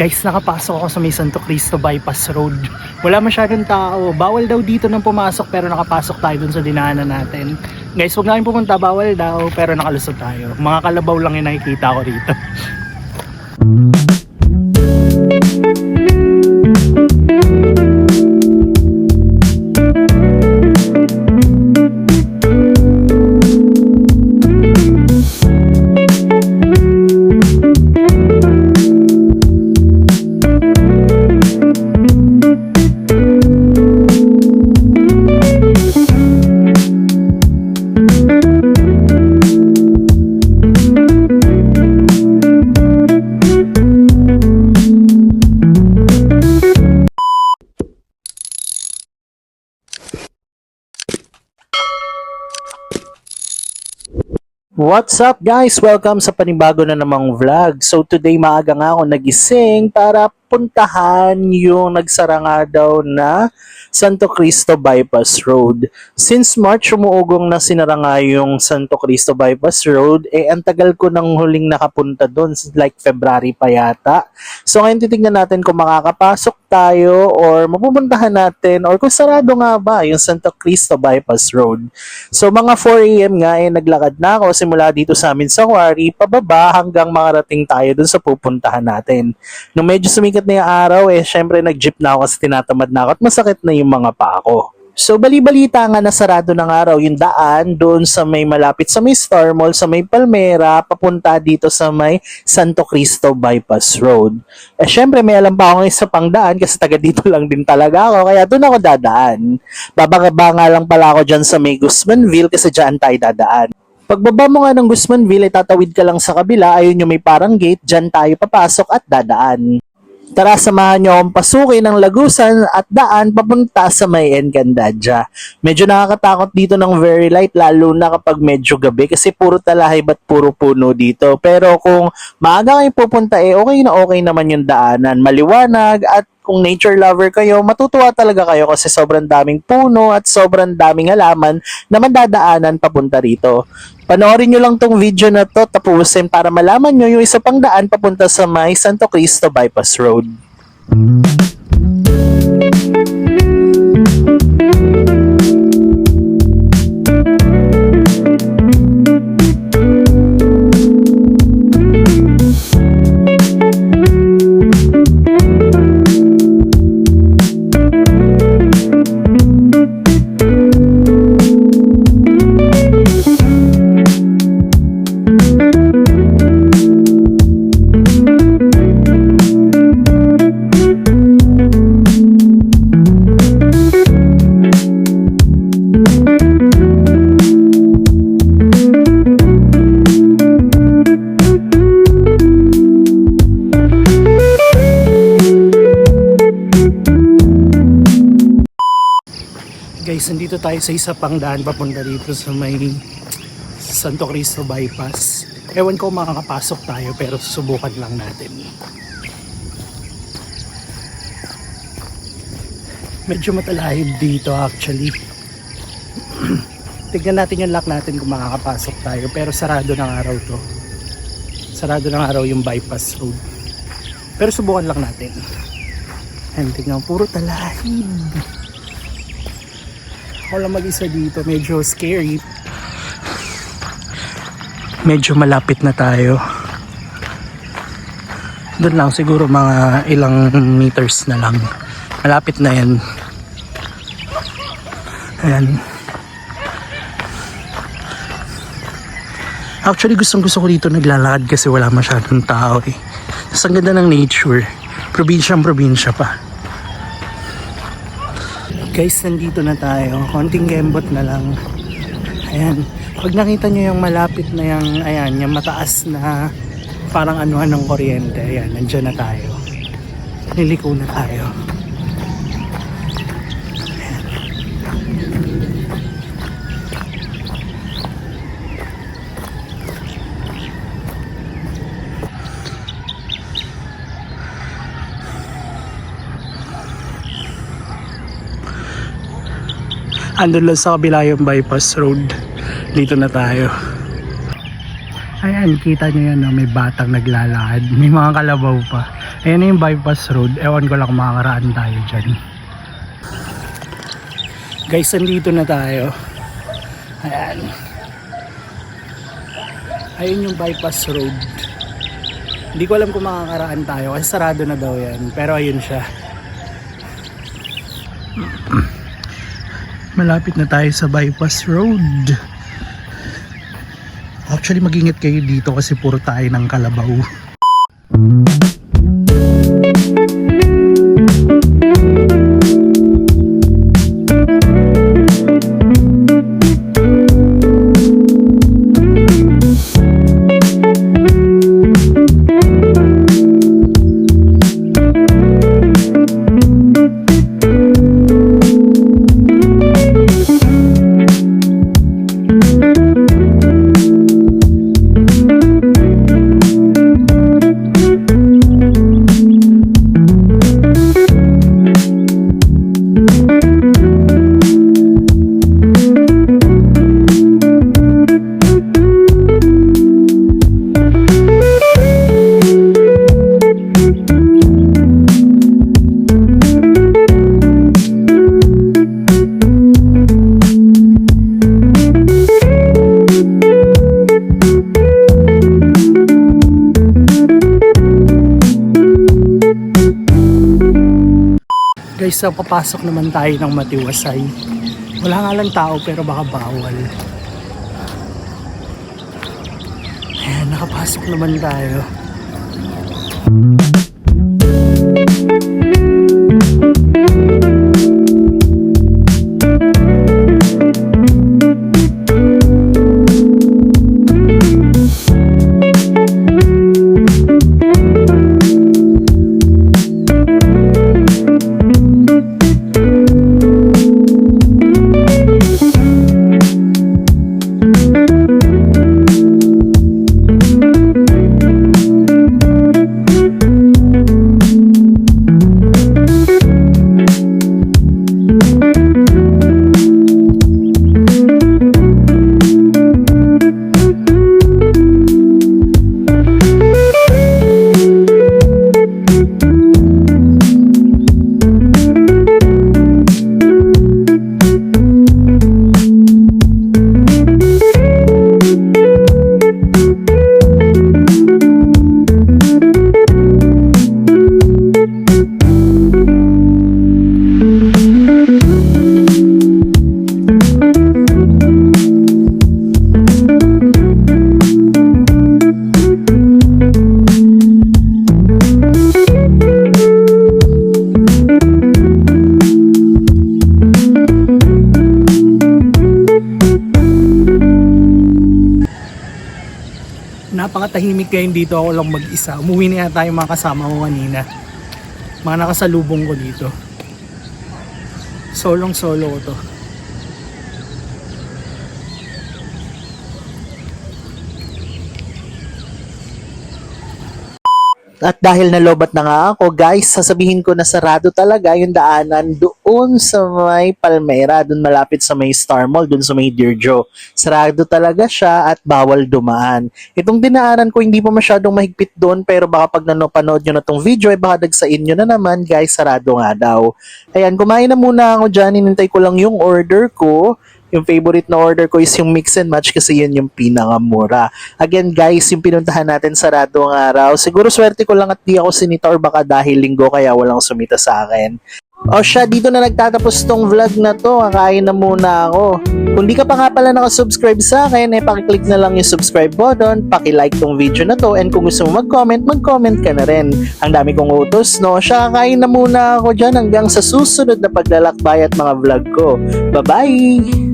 Guys, nakapasok ako sa may Santo Cristo Bypass Road. Wala masyadong tao. Bawal daw dito nang pumasok pero nakapasok tayo dun sa dinaanan natin. Guys, huwag na kayong pumunta. Bawal daw pero nakalusot tayo. Mga kalabaw lang yung nakikita ko rito. What's up guys? Welcome sa panibago na namang vlog. So today maaga nga ako nagising para puntahan yung nagsara nga daw na Santo Cristo Bypass Road. Since March umuugong na sinara nga yung Santo Cristo Bypass Road, ang tagal ko nang huling nakapunta doon, like February pa yata. So ngayon titignan natin kung makakapasok tayo or mapupuntahan natin or kung sarado nga ba yung Santo Cristo Bypass Road. So mga 4 AM nga naglakad na ako simula dito sa amin sa quarry pababa hanggang makarating tayo dun sa pupuntahan natin. Nung medyo sumikat na yung araw syempre nag-jeep na ako kasi tinatamad na ako at masakit na yung mga paa ko. So bali-balita nga na sarado ng araw yung daan doon sa may malapit sa may Star Mall, sa may Palmera, papunta dito sa may Santo Cristo Bypass Road. Syempre may alam pa ako isa pang daan kasi taga dito lang din talaga ako kaya doon ako dadaan. Bababa nga lang pala ako dyan sa may Guzmanville kasi dyan tayo dadaan. Pagbaba mo nga ng Guzmanville, tatawid ka lang sa kabila, ayun yung may parang gate, dyan tayo papasok at dadaan. Tara, samahan nyo akong pasukin ng Lagusan at daan papunta sa may Encandadia. Medyo nakakatakot dito ng very light, lalo na kapag medyo gabi kasi puro talahib at puro puno dito. Pero kung maaga kayo pupunta, okay naman yung daanan. Maliwanag at kung nature lover kayo, matutuwa talaga kayo kasi sobrang daming puno at sobrang daming halaman na madadaanan papunta rito. Panoorin nyo lang tong video na to tapusin para malaman nyo yung isa pang daan papunta sa may Santo Cristo Bypass Road. Guys, nandito tayo sa isa pang daan papunta dito sa may Santo Cristo Bypass. Ewan ko makakapasok tayo pero susubukan lang natin. Medyo matalahib dito actually. Tignan natin yung lock natin kung makakapasok tayo pero sarado ng araw to. Sarado ng araw yung bypass road. Pero subukan lang natin. And tignan, puro talahib. Ako lang mag-isa dito, medyo scary. Medyo malapit na tayo. Doon lang siguro mga ilang meters na lang. Malapit na yan. Ayan. Actually gustong gusto ko dito naglalakad kasi wala masyadong tao Tapos ang ganda ng nature. Probinsyang-probinsya pa. Guys, nandito na tayo. Konting kembot na lang. Ayan. Pag nakita nyo yung malapit na yung, ayan, yung mataas na parang anuhan ng kuryente. Ayan, nandyan na tayo. Niliko na tayo. Ayan. Andun lang sa kabila yung bypass road. Dito na tayo. Ayan, kita nyo yan, may batang naglalakad. May mga kalabaw pa. Ayan na yung bypass road. Ewan ko lang kung makakaraan tayo dyan. Guys, nandito na tayo. Ayan. Ayun yung bypass road. Hindi ko alam kung makakaraan tayo kasi sarado na daw yan. Pero ayun siya. Malapit na tayo sa bypass road. Actually, mag-ingat kayo dito kasi puro tayo ng kalabaw. Guys, so papasok naman tayo ng Matiwasay. Wala nga lang tao pero baka bawal. Ayan, nakapasok naman tayo. Napakatahimik ngayon dito, ako lang mag-isa. Umuwi na yata yung mga kasama ko kanina. Mga nakasalubong ko dito. Solong solo ko to. At dahil nalobat na nga ako, guys, sasabihin ko na sarado talaga yung daanan doon sa may Palmera, doon malapit sa may Star Mall, doon sa may Dear Joe. Sarado talaga siya at bawal dumaan. Itong dinaanan ko hindi pa masyadong mahigpit doon, pero baka pag napanood nyo na tong video, ay baka dagsain nyo na naman, guys, sarado nga daw. Ayan, kumain na muna ako dyan, inintay ko lang yung order ko. Yung favorite na order ko is yung mix and match kasi yun yung pinakamura. Again guys, yung pinuntahan natin sarado ang araw. Siguro swerte ko lang at di ako sinita or baka dahil linggo kaya walang sumita sa akin. O siya, dito na nagtatapos tong vlog na to. Kakain na muna ako. Kung di ka pa nga pala nakasubscribe sa akin, pakiclick na lang yung subscribe button, pakilike tong video na to, and kung gusto mo mag-comment, mag-comment ka na rin. Ang dami kong utos, no? Siya, kakain na muna ako dyan hanggang sa susunod na paglalakbay at mga vlog ko. Bye-bye!